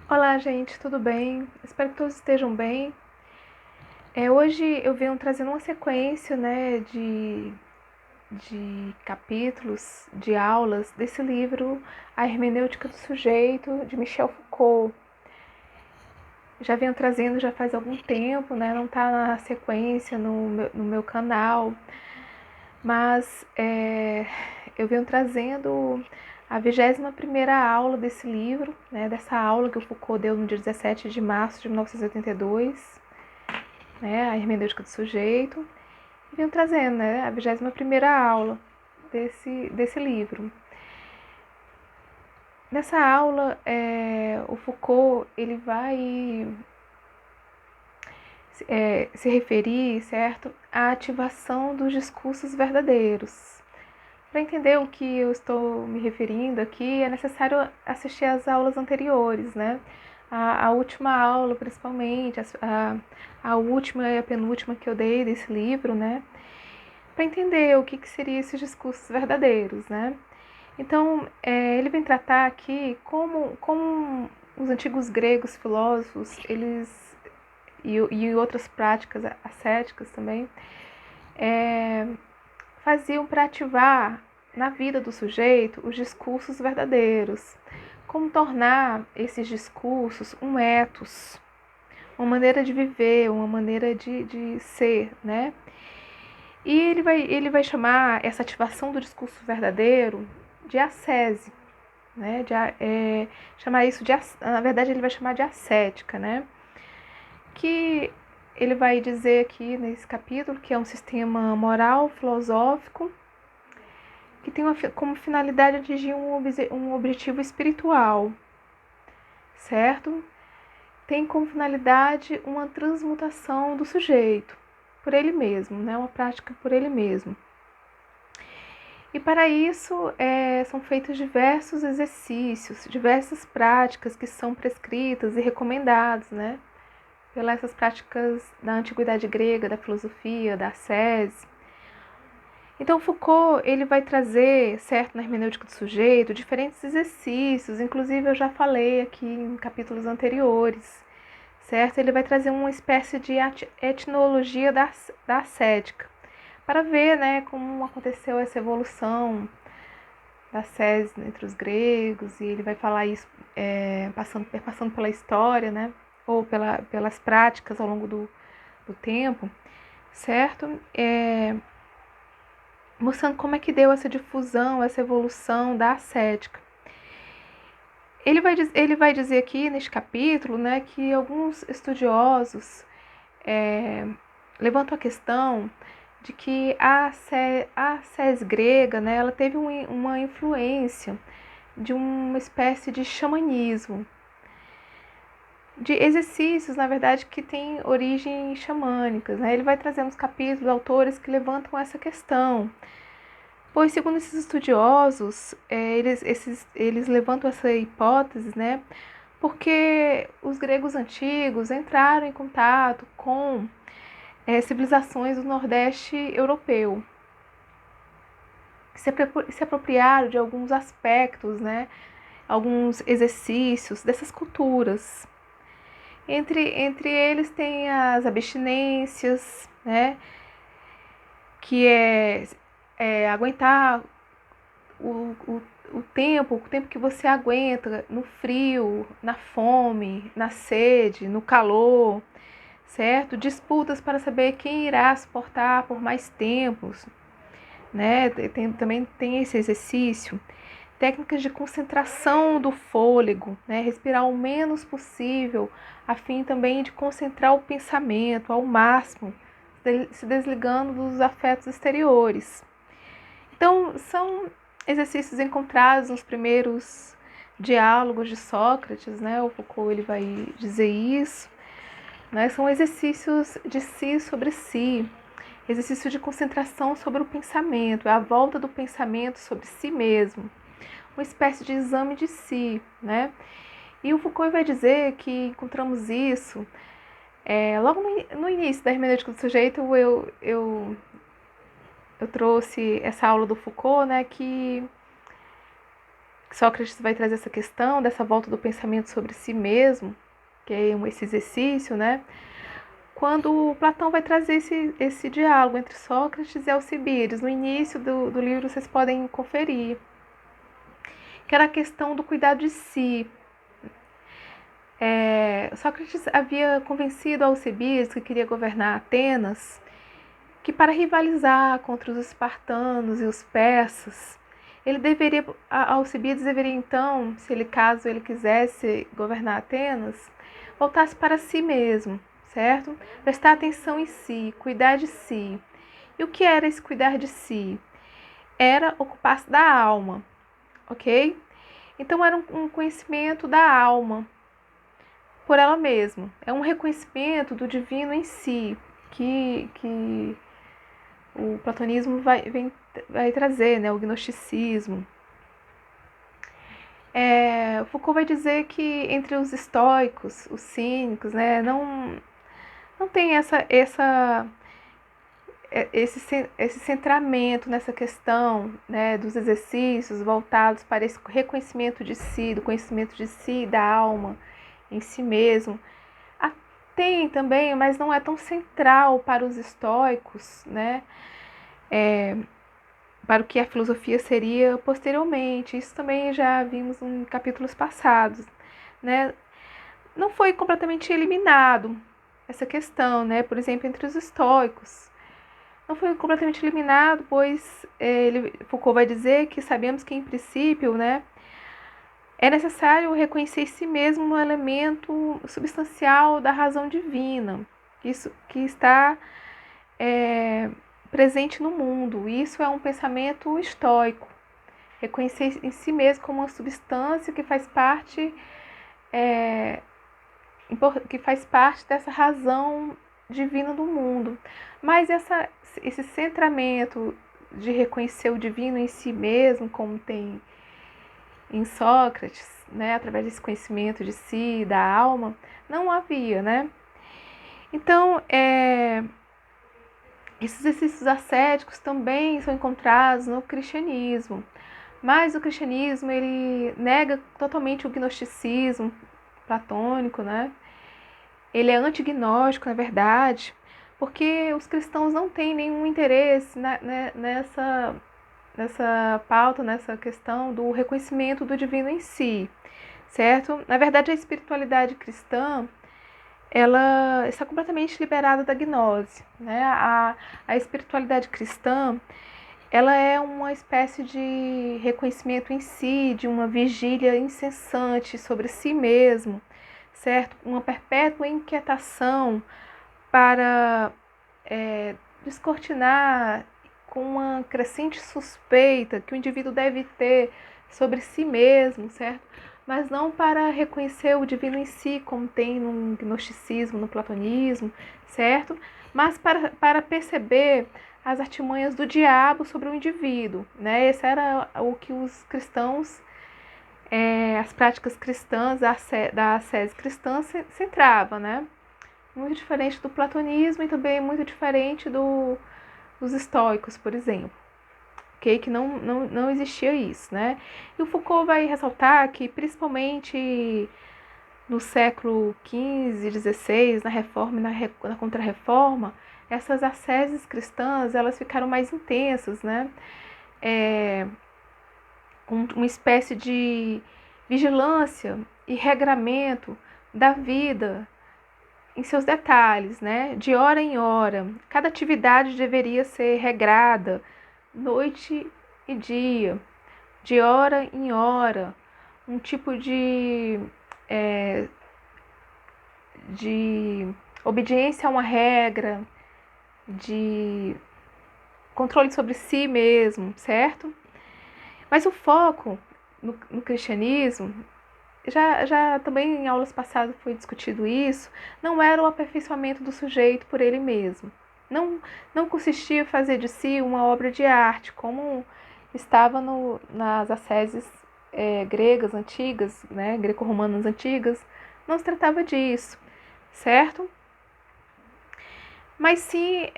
Olá, gente, tudo bem? Espero que todos estejam bem. Hoje eu venho trazendo uma sequência, né, de capítulos, de aulas desse livro, A Hermenêutica do Sujeito, de Michel Foucault. Já venho trazendo já faz algum tempo, né, não está na sequência no meu canal, mas eu venho trazendo a 21ª aula desse livro, né, dessa aula que o Foucault deu no dia 17 de março de 1982, né, a hermenêutica do sujeito, e venho trazendo, né, a 21ª aula desse livro. Nessa aula, o Foucault ele vai se referir, certo, à ativação dos discursos verdadeiros. Para entender o que eu estou me referindo aqui, é necessário assistir às aulas anteriores, né? A última aula, principalmente, a última e a penúltima que eu dei desse livro, né? Para entender o que seriam esses discursos verdadeiros, né? Então, ele vem tratar aqui como os antigos gregos filósofos, e outras práticas ascéticas também, faziam para ativar na vida do sujeito os discursos verdadeiros. Como tornar esses discursos um ethos, uma maneira de viver, uma maneira de ser, né? E ele vai chamar essa ativação do discurso verdadeiro de ascese, né? Chamar isso de, na verdade, ele vai chamar de ascética, né? Que ele vai dizer aqui nesse capítulo que é um sistema moral, filosófico, que tem como finalidade atingir um objetivo espiritual, certo? Tem como finalidade uma transmutação do sujeito por ele mesmo, né? Uma prática por ele mesmo. E para isso são feitos diversos exercícios, diversas práticas que são prescritas e recomendadas, né? Pelas essas práticas da antiguidade grega, da filosofia, da ascese. Então Foucault ele vai trazer, certo, na hermenêutica do sujeito, diferentes exercícios, inclusive eu já falei aqui em capítulos anteriores, certo? Ele vai trazer uma espécie de etnologia da ascética, para ver, né, como aconteceu essa evolução da ascese entre os gregos, e ele vai falar isso passando pela história, né, ou pelas práticas ao longo do tempo, certo? Mostrando como é que deu essa difusão, essa evolução da ascética. Ele vai dizer aqui neste capítulo, né, que alguns estudiosos levantam a questão de que a ascese grega, né, ela teve uma influência de uma espécie de xamanismo, de exercícios, na verdade, que têm origem xamânicas, né? Ele vai trazer nos capítulos autores que levantam essa questão. Pois, segundo esses estudiosos, eles levantam essa hipótese, né? Porque os gregos antigos entraram em contato com civilizações do Nordeste europeu, que se apropriaram de alguns aspectos, né? Alguns exercícios dessas culturas. Entre eles tem as abstinências, né? Que é aguentar o tempo que você aguenta no frio, na fome, na sede, no calor, certo? Disputas para saber quem irá suportar por mais tempos, né? Também tem esse exercício. Técnicas de concentração do fôlego, né? Respirar o menos possível, a fim também de concentrar o pensamento ao máximo, se desligando dos afetos exteriores. Então, são exercícios encontrados nos primeiros diálogos de Sócrates, né? O Foucault ele vai dizer isso, né? São exercícios de si sobre si, exercício de concentração sobre o pensamento, é a volta do pensamento sobre si mesmo, uma espécie de exame de si, né? E o Foucault vai dizer que encontramos isso logo no início da hermenêutica do sujeito. Eu trouxe essa aula do Foucault, né, que Sócrates vai trazer essa questão dessa volta do pensamento sobre si mesmo, que é esse exercício, né? Quando Platão vai trazer esse diálogo entre Sócrates e Alcibiades. No início do livro vocês podem conferir, que era a questão do cuidado de si. Sócrates havia convencido Alcibiades, que queria governar Atenas, que para rivalizar contra os espartanos e os persas, Alcibiades deveria então, caso ele quisesse governar Atenas, voltasse para si mesmo, certo? Prestar atenção em si, cuidar de si. E o que era esse cuidar de si? Era ocupar-se da alma, ok? Então era um conhecimento da alma por ela mesma. É um reconhecimento do divino em si, que o platonismo vai trazer, né? O gnosticismo. Foucault vai dizer que entre os estoicos, os cínicos, né, não tem esse centramento nessa questão, né, dos exercícios voltados para esse reconhecimento de si, do conhecimento de si, da alma em si mesmo. Tem também, mas não é tão central para os estoicos, né, para o que a filosofia seria posteriormente. Isso também já vimos em capítulos passados, né. Não foi completamente eliminado essa questão, né, por exemplo, entre os estoicos. Não foi completamente eliminado, pois Foucault vai dizer que sabemos que, em princípio, né, é necessário reconhecer em si mesmo um elemento substancial da razão divina, isso que está presente no mundo. Isso é um pensamento estoico. Reconhecer em si mesmo como uma substância que faz parte dessa razão divina do mundo. Mas esse centramento de reconhecer o divino em si mesmo, como tem em Sócrates, né, através desse conhecimento de si, da alma, não havia, né? Então, esses exercícios ascéticos também são encontrados no cristianismo, mas o cristianismo ele nega totalmente o gnosticismo platônico, né? Ele é antignóstico, na verdade, porque os cristãos não têm nenhum interesse nessa pauta, nessa questão do reconhecimento do divino em si, certo? Na verdade, a espiritualidade cristã, ela está completamente liberada da gnose, né? A espiritualidade cristã, ela é uma espécie de reconhecimento em si, de uma vigília incessante sobre si mesmo, certo? Uma perpétua inquietação para descortinar com uma crescente suspeita que o indivíduo deve ter sobre si mesmo, certo? Mas não para reconhecer o divino em si, como tem no gnosticismo, no platonismo, certo? Mas para perceber as artimanhas do diabo sobre o indivíduo, né? Esse era o que os cristãos, as práticas cristãs, da ascese cristã centrava, né? Muito diferente do platonismo e também muito diferente dos estoicos, por exemplo. Okay? Que não existia isso, né? E o Foucault vai ressaltar que, principalmente no século XV e XVI, na Reforma e na Contra-Reforma, essas asceses cristãs elas ficaram mais intensas, né? Com uma espécie de vigilância e regramento da vida em seus detalhes, né? De hora em hora. Cada atividade deveria ser regrada, noite e dia, de hora em hora. Um tipo de obediência a uma regra, de controle sobre si mesmo, certo? Mas o foco no cristianismo, já também em aulas passadas foi discutido isso, não era o aperfeiçoamento do sujeito por ele mesmo. Não consistia em fazer de si uma obra de arte, como estava nas asceses gregas antigas, né, greco-romanas antigas. Não se tratava disso, certo? Mas sim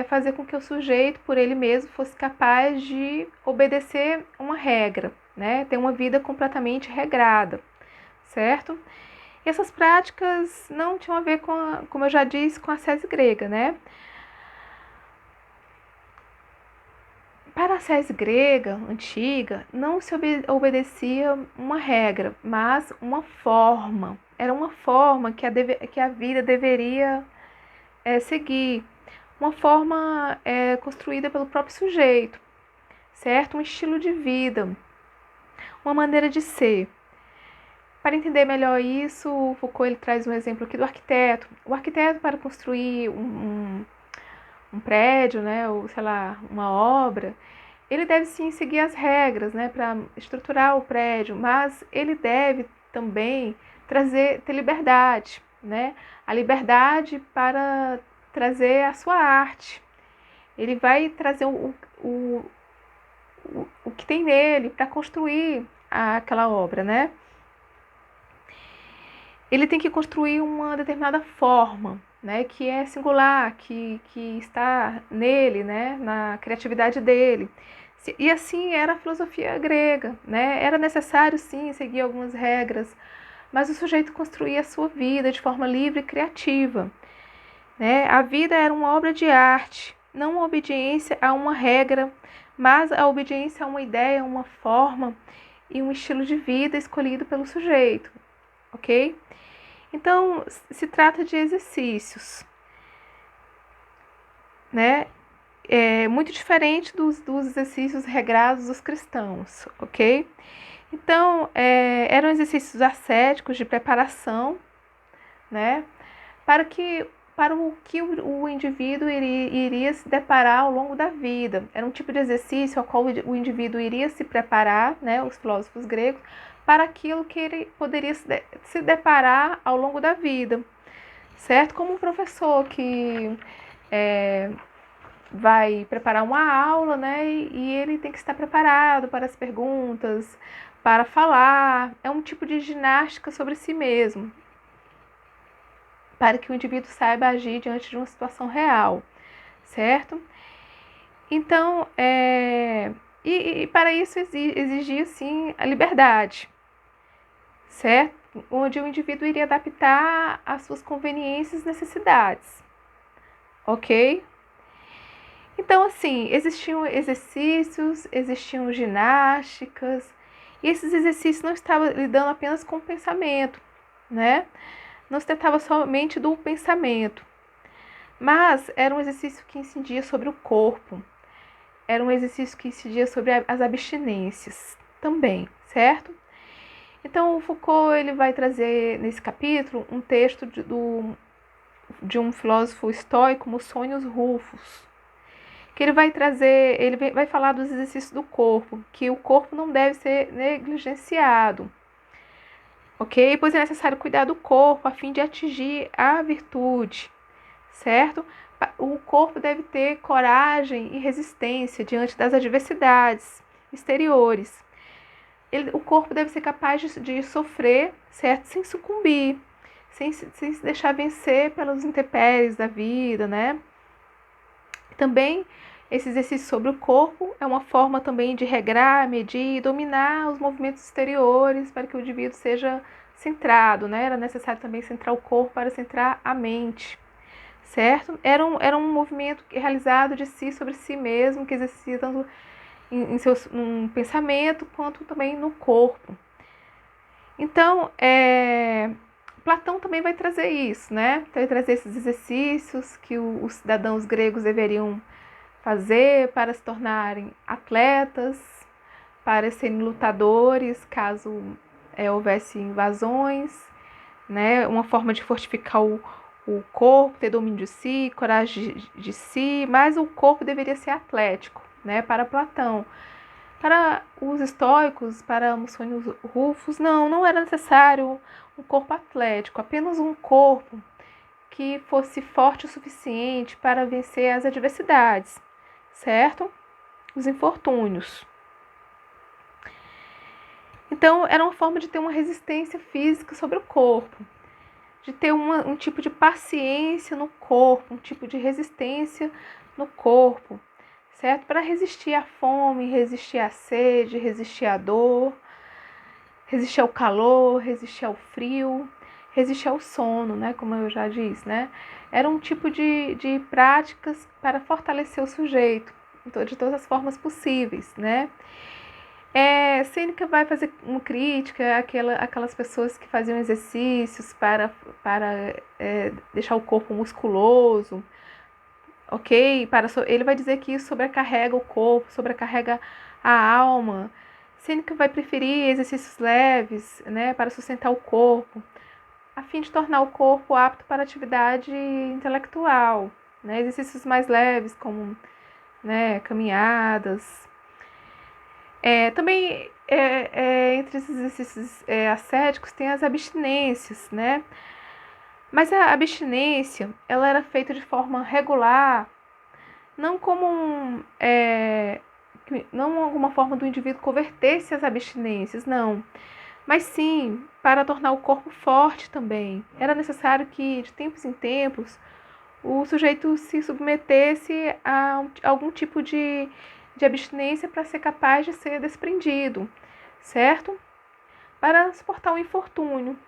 fazer com que o sujeito, por ele mesmo, fosse capaz de obedecer uma regra, né? Ter uma vida completamente regrada, certo? E essas práticas não tinham a ver com, como eu já disse, com a ascese grega, né? Para a ascese grega antiga, não se obedecia uma regra, mas uma forma. Era uma forma que a vida deveria seguir. Uma forma construída pelo próprio sujeito, certo? Um estilo de vida, uma maneira de ser. Para entender melhor isso, o Foucault ele traz um exemplo aqui do arquiteto. O arquiteto, para construir um prédio, né, ou sei lá, uma obra, ele deve sim seguir as regras, né, para estruturar o prédio, mas ele deve também ter liberdade, né, a liberdade para trazer a sua arte. Ele vai trazer o que tem nele para construir aquela obra, né? Ele tem que construir uma determinada forma, né, que é singular, que está nele, né, na criatividade dele. E assim era a filosofia grega, né? Era necessário sim seguir algumas regras, mas o sujeito construía a sua vida de forma livre e criativa, né? A vida era uma obra de arte, não uma obediência a uma regra, mas a obediência a uma ideia, uma forma e um estilo de vida escolhido pelo sujeito, ok? Então, se trata de exercícios, né? Muito diferente dos exercícios regrados dos cristãos, ok? Então, eram exercícios ascéticos de preparação, né? Para o que o indivíduo iria se deparar ao longo da vida. Era um tipo de exercício ao qual o indivíduo iria se preparar, né? Os filósofos gregos, para aquilo que ele poderia se deparar ao longo da vida, certo? Como um professor que vai preparar uma aula, né? E ele tem que estar preparado para as perguntas, para falar. É um tipo de ginástica sobre si mesmo, para que o indivíduo saiba agir diante de uma situação real, certo? Então, para isso exigia, sim, a liberdade, certo? Onde o indivíduo iria adaptar às suas conveniências e necessidades, ok? Então, assim, existiam exercícios, existiam ginásticas, e esses exercícios não estavam lidando apenas com o pensamento, né? Não se tratava somente do pensamento, mas era um exercício que incidia sobre o corpo, era um exercício que incidia sobre as abstinências também, certo? Então, o Foucault ele vai trazer nesse capítulo um texto de um filósofo estoico, Musonius Rufus, que ele vai falar dos exercícios do corpo, que o corpo não deve ser negligenciado, ok? Pois é necessário cuidar do corpo a fim de atingir a virtude, certo? O corpo deve ter coragem e resistência diante das adversidades exteriores. O corpo deve ser capaz de sofrer, certo? Sem sucumbir, sem se deixar vencer pelos intempéries da vida, né? Também esse exercício sobre o corpo é uma forma também de regrar, medir e dominar os movimentos exteriores para que o indivíduo seja centrado, né? Era necessário também centrar o corpo para centrar a mente, certo? Era um movimento realizado de si sobre si mesmo, que exercia tanto num pensamento quanto também no corpo. Então, Platão também vai trazer isso, né? Então, vai trazer esses exercícios que os cidadãos gregos deveriam fazer para se tornarem atletas, para serem lutadores, caso houvesse invasões, né? Uma forma de fortificar o corpo, ter domínio de si, coragem de si, mas o corpo deveria ser atlético, né? Para Platão. Para os estoicos, para Musonius Rufus, não era necessário um corpo atlético, apenas um corpo que fosse forte o suficiente para vencer as adversidades, certo? Os infortúnios. Então, era uma forma de ter uma resistência física sobre o corpo, de ter um tipo de paciência no corpo, um tipo de resistência no corpo, certo? Para resistir à fome, resistir à sede, resistir à dor, resistir ao calor, resistir ao frio, resistir ao sono, né? Como eu já disse, né? Era um tipo de práticas para fortalecer o sujeito, de todas as formas possíveis, né? Sêneca vai fazer uma crítica àquelas pessoas que faziam exercícios para deixar o corpo musculoso, ok? Ele vai dizer que isso sobrecarrega o corpo, sobrecarrega a alma. Sêneca vai preferir exercícios leves, né, para sustentar o corpo, a fim de tornar o corpo apto para atividade intelectual, né? Exercícios mais leves, como, né, caminhadas. Também entre esses exercícios ascéticos tem as abstinências, né? Mas a abstinência, ela era feita de forma regular, não como não alguma forma do indivíduo converter-se às abstinências, não. Mas sim, para tornar o corpo forte também. Era necessário que, de tempos em tempos, o sujeito se submetesse a algum tipo de abstinência para ser capaz de ser desprendido, certo? Para suportar o infortúnio.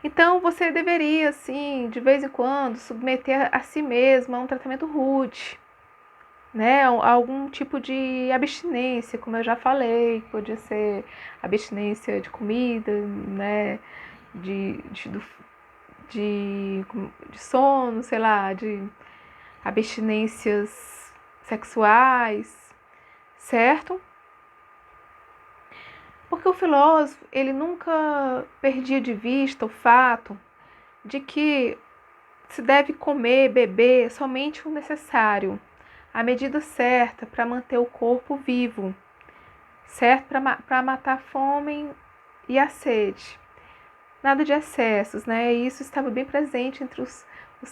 Então, você deveria, assim, de vez em quando, submeter a si mesmo a um tratamento rude, né? Algum tipo de abstinência, como eu já falei, podia ser abstinência de comida, né? De sono, sei lá, de abstinências sexuais, certo? Porque o filósofo, ele nunca perdia de vista o fato de que se deve comer, beber somente o necessário, a medida certa para manter o corpo vivo, certo? Para matar a fome e a sede. Nada de excessos, né? E isso estava bem presente entre os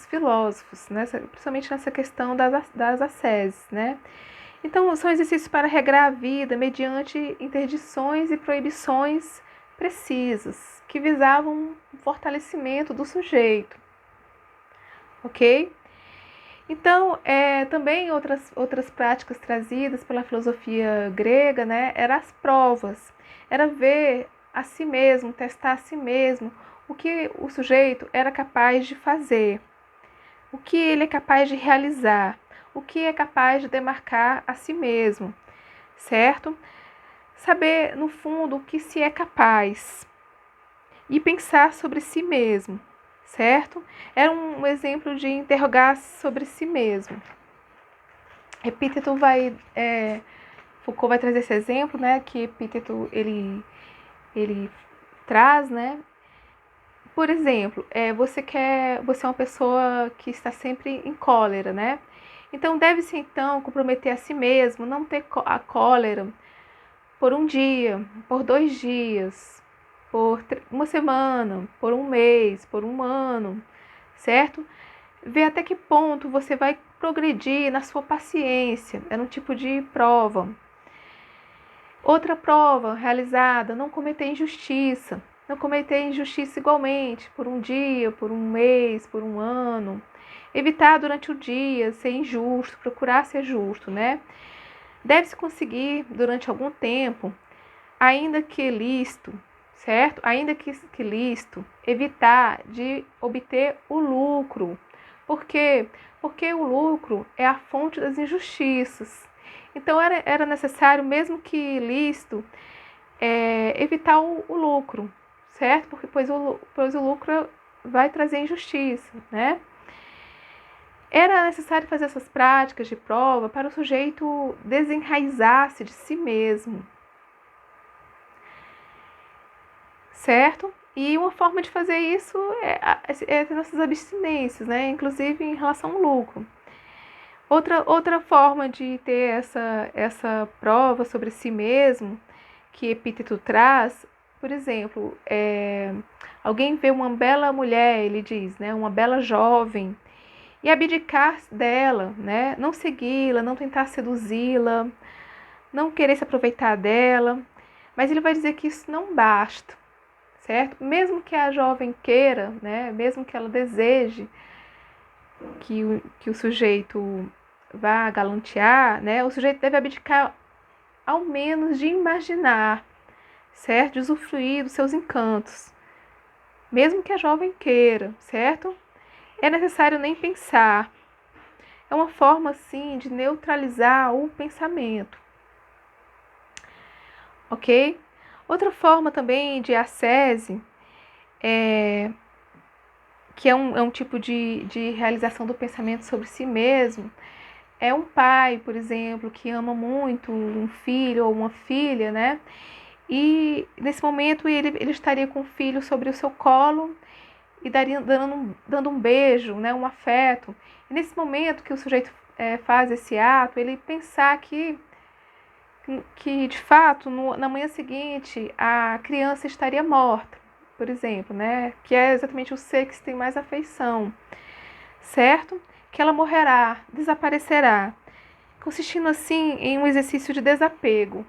filósofos, né? Principalmente nessa questão das asceses, né? Então, são exercícios para regrar a vida mediante interdições e proibições precisas, que visavam o fortalecimento do sujeito, ok? Então, também outras práticas trazidas pela filosofia grega, né, eram as provas, era ver a si mesmo, testar a si mesmo, o que o sujeito era capaz de fazer, o que ele é capaz de realizar, o que é capaz de demarcar a si mesmo, certo? Saber, no fundo, o que se é capaz e pensar sobre si mesmo, certo? Era um exemplo de interrogar sobre si mesmo. Epíteto Foucault vai trazer esse exemplo, né, que Epíteto ele traz, né? Por exemplo, você é uma pessoa que está sempre em cólera, né? Então deve-se então comprometer a si mesmo, não ter a cólera por um dia, por 2 dias, por uma semana, por um mês, por um ano, certo? Ver até que ponto você vai progredir na sua paciência. Era um tipo de prova. Outra prova realizada, não cometer injustiça. Não cometer injustiça igualmente, por um dia, por um mês, por um ano. Evitar durante o dia ser injusto, procurar ser justo, né? Deve-se conseguir, durante algum tempo, ainda que lícito, certo? Ainda que lícito, evitar de obter o lucro. Por quê? Porque o lucro é a fonte das injustiças. Então era necessário, mesmo que lícito, evitar o lucro, certo? Porque pois o lucro vai trazer injustiça, né? Era necessário fazer essas práticas de prova para o sujeito desenraizar-se de si mesmo, certo? E uma forma de fazer isso é ter nossas abstinências, né? Inclusive em relação ao lucro. Outra forma de ter essa prova sobre si mesmo, que Epíteto traz, por exemplo, alguém vê uma bela mulher, ele diz, né? Uma bela jovem, e abdicar dela, né? Não segui-la, não tentar seduzi-la, não querer se aproveitar dela. Mas ele vai dizer que isso não basta, certo? Mesmo que a jovem queira, né? Mesmo que ela deseje que o sujeito vá galantear, né, o sujeito deve abdicar ao menos de imaginar, certo? De usufruir dos seus encantos, mesmo que a jovem queira, certo? É necessário nem pensar. É uma forma, assim, de neutralizar o pensamento, ok? Outra forma também de ascese, que é um tipo de realização do pensamento sobre si mesmo, é um pai, por exemplo, que ama muito um filho ou uma filha, né? E nesse momento ele estaria com o filho sobre o seu colo e dando um beijo, né, um afeto. E nesse momento que o sujeito faz esse ato, ele pensar que de fato, na manhã seguinte, a criança estaria morta, por exemplo, né? Que é exatamente o ser que se tem mais afeição, certo? Que ela morrerá, desaparecerá, consistindo assim em um exercício de desapego,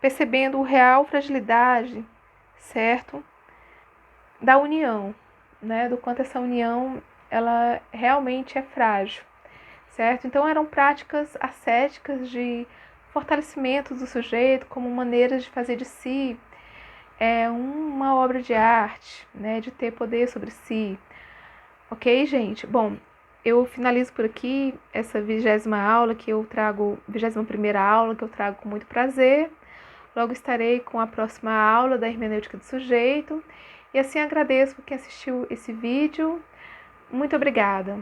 percebendo a real fragilidade, certo? Da união, né? Do quanto essa união ela realmente é frágil, certo? Então eram práticas ascéticas de fortalecimento do sujeito como maneiras de fazer de si uma obra de arte, né? De ter poder sobre si, ok, gente? Bom, eu finalizo por aqui essa 20ª aula que eu trago, 21ª aula que eu trago com muito prazer. Logo estarei com a próxima aula da hermenêutica do sujeito. E assim agradeço por quem assistiu esse vídeo. Muito obrigada.